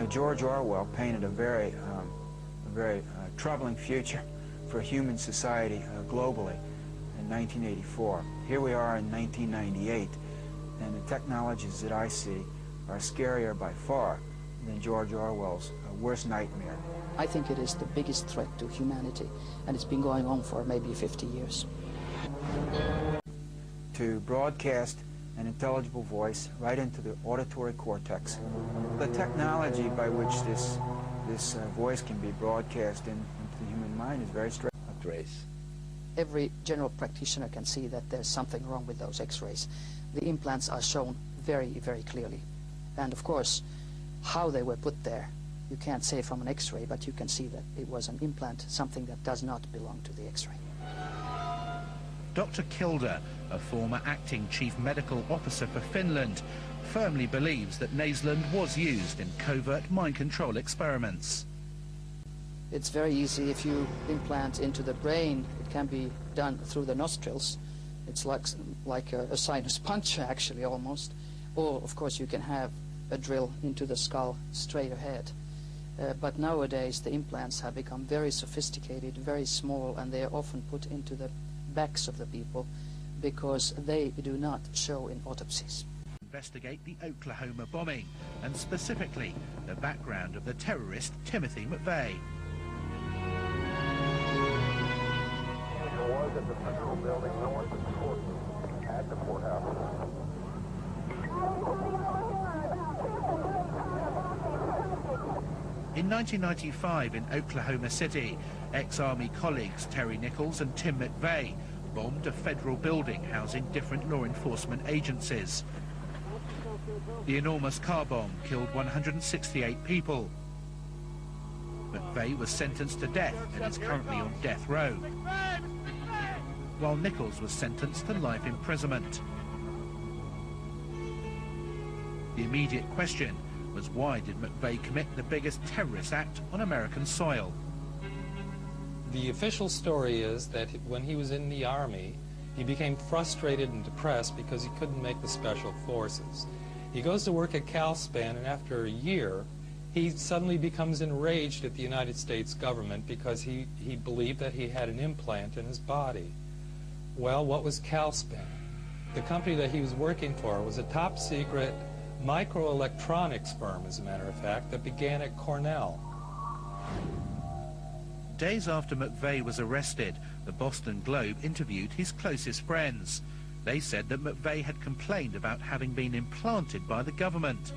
George Orwell painted a very troubling future for human society globally in 1984. Here we are in 1998, and the technologies that I see are scarier by far than George Orwell's worst nightmare. I think it is the biggest threat to humanity, and it's been going on for maybe 50 years. To broadcast an intelligible voice right into the auditory cortex. The technology by which this voice can be broadcast into the human mind is very strange. X-rays. Every general practitioner can see that there's something wrong with those X-rays. The implants are shown very, very clearly. And of course, how they were put there, you can't say from an X-ray, but you can see that it was an implant, something that does not belong to the X-ray. Dr. Kilder, a former acting chief medical officer for Finland, firmly believes that Naseland was used in covert mind control experiments. It's very easy. If you implant into the brain, it can be done through the nostrils. It's like a sinus puncture, actually, almost. Or, of course, you can have a drill into the skull straight ahead. But nowadays, the implants have become very sophisticated, very small, and they are often put into the backs of the people because they do not show in autopsies. Investigate the Oklahoma bombing, and specifically the background of the terrorist Timothy McVeigh. It was at the federal building north of the court, at the courthouse. In 1995 in Oklahoma City, ex-Army colleagues Terry Nichols and Tim McVeigh bombed a federal building housing different law enforcement agencies. The enormous car bomb killed 168 people. McVeigh was sentenced to death and is currently on death row, while Nichols was sentenced to life imprisonment. The immediate question was, why did McVeigh commit the biggest terrorist act on American soil? The official story is that when he was in the Army, he became frustrated and depressed because he couldn't make the Special Forces. He goes to work at CalSpan, and after a year, he suddenly becomes enraged at the United States government because he believed that he had an implant in his body. Well, what was CalSpan? The company that he was working for was a top-secret microelectronics firm, as a matter of fact, that began at Cornell. Days after McVeigh was arrested, the Boston Globe interviewed his closest friends. They said that McVeigh had complained about having been implanted by the government.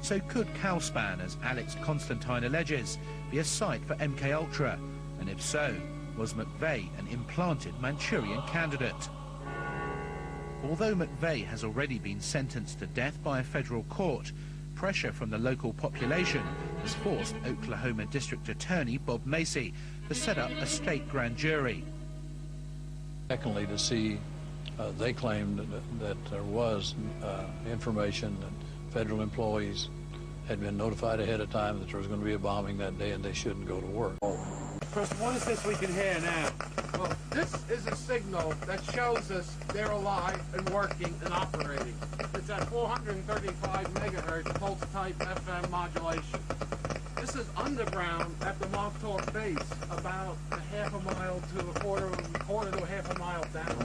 So could CalSpan, as Alex Constantine alleges, be a site for MKUltra? And if so, was McVeigh an implanted Manchurian candidate? Although McVeigh has already been sentenced to death by a federal court, pressure from the local population has forced Oklahoma District Attorney Bob Macy to set up a state grand jury. Secondly, to see, they claimed that there was information that federal employees had been notified ahead of time that there was going to be a bombing that day and they shouldn't go to work. Chris, what is this we can hear now? Well, this is a signal that shows us they're alive and working and operating. It's at 435 megahertz pulse-type FM modulation. This is underground at the Montauk base, about a half a mile to a quarter to a half a mile down.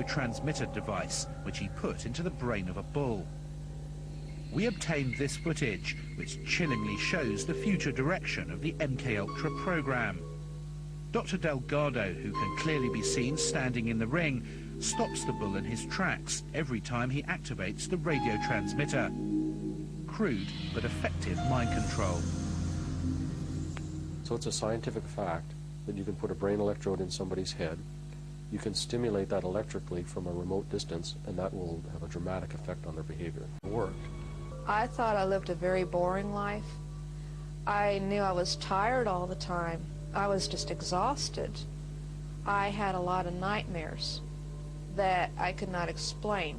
A transmitter device, which he put into the brain of a bull. We obtained this footage, which chillingly shows the future direction of the MKUltra program. Dr. Delgado, who can clearly be seen standing in the ring, stops the bull in his tracks every time he activates the radio transmitter. Crude but effective mind control. So it's a scientific fact that you can put a brain electrode in somebody's head, you can stimulate that electrically from a remote distance, and that will have a dramatic effect on their behavior. It worked. I thought I lived a very boring life. I knew I was tired all the time. I was just exhausted. I had a lot of nightmares that I could not explain.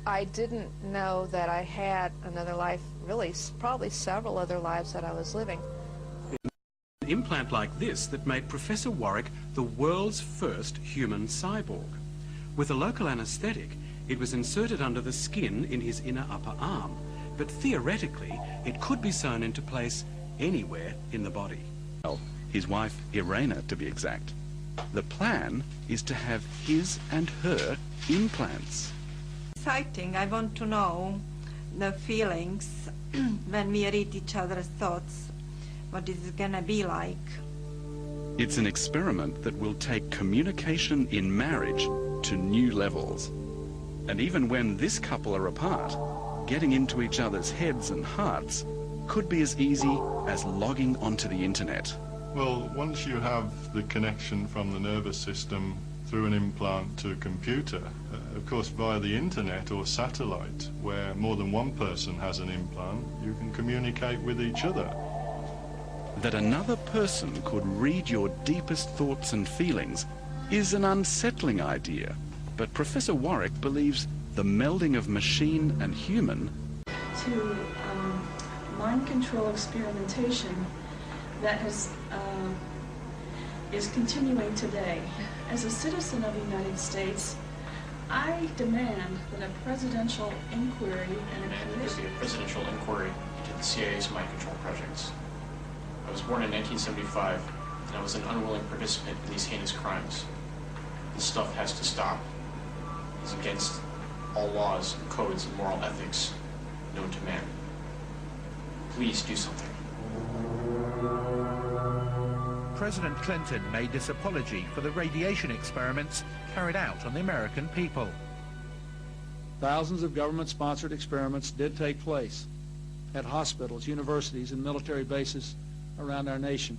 I didn't know that I had another life, really, probably several other lives that I was living. An implant like this that made Professor Warwick the world's first human cyborg. With a local anesthetic, It was inserted under the skin in his inner upper arm, but theoretically it could be sewn into place anywhere in the body. His wife, Irena, to be exact. The plan is to have his and her implants. Exciting. I want to know the feelings when we read each other's thoughts, what is it gonna be like. It's an experiment that will take communication in marriage to new levels. And even when this couple are apart, getting into each other's heads and hearts could be as easy as logging onto the internet. Well, once you have the connection from the nervous system through an implant to a computer, of course via the internet or satellite, where more than one person has an implant, you can communicate with each other. That another person could read your deepest thoughts and feelings is an unsettling idea, but Professor Warwick believes the melding of machine and human to mind control experimentation that is continuing today. As a citizen of the United States, I demand that a presidential inquiry and there be a presidential inquiry into the CIA's mind control projects. I was born in 1975, and I was an unwilling participant in these heinous crimes. This stuff has to stop. It's against all laws, codes, and moral ethics known to man. Please do something. President Clinton made this apology for the radiation experiments carried out on the American people. Thousands of government-sponsored experiments did take place at hospitals, universities, and military bases around our nation.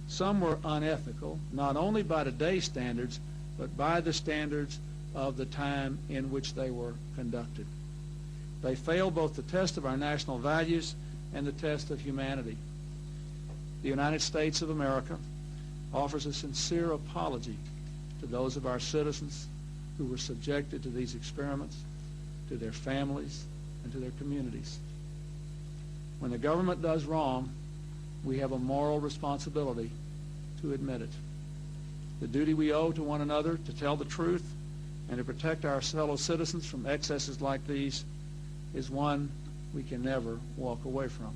Some were unethical, not only by today's standards, but by the standards of the time in which they were conducted. They failed both the test of our national values and the test of humanity. The United States of America offers a sincere apology to those of our citizens who were subjected to these experiments, to their families, and to their communities. When the government does wrong, we have a moral responsibility to admit it. The duty we owe to one another to tell the truth and to protect our fellow citizens from excesses like these is one we can never walk away from.